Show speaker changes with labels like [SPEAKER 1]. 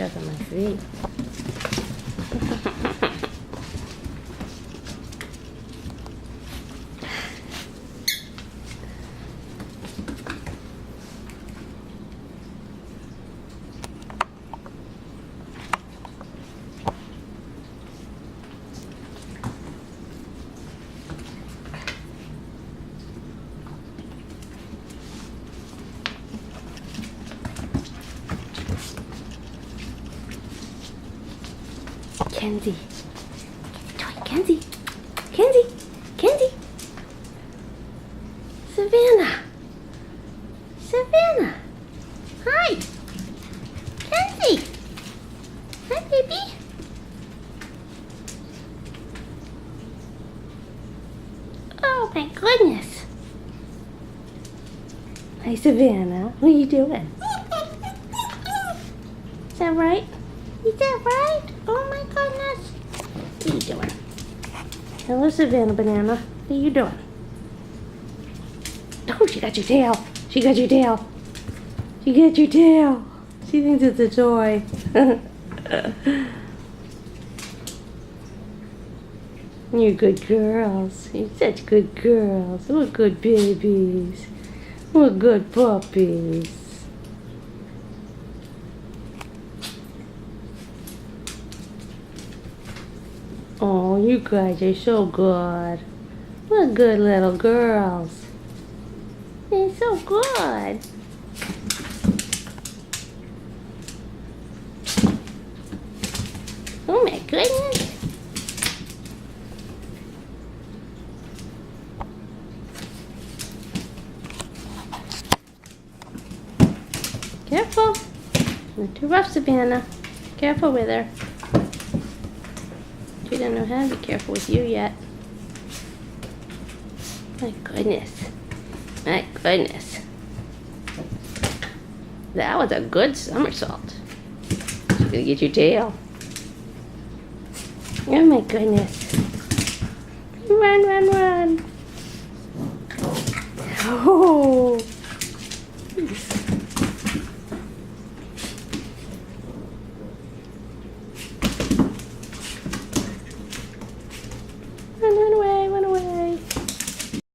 [SPEAKER 1] stuck on my feet. Kenzie. Kenzie. Kenzie. Kenzie. Savannah. Savannah. Hi. Kenzie. Hi, baby. Oh, my goodness. Hi, Savannah. What are you doing? Is that right? Is that right? Oh my goodness. What are you doing? Hello, Savannah Banana. What are you doing? Oh, she got your tail. She got your tail. She got your tail. She thinks it's a toy. You're good girls. You're such good girls. We're good babies. We're good puppies. Oh, you guys are so good. We're good little girls. They're so good. Oh my goodness. Careful. Not too rough, Savannah. Careful with her. She doesn't know how to be careful with you yet. My goodness. My goodness. That was a good somersault. She's gonna get your tail. Oh my goodness. Run, run, run. Oh.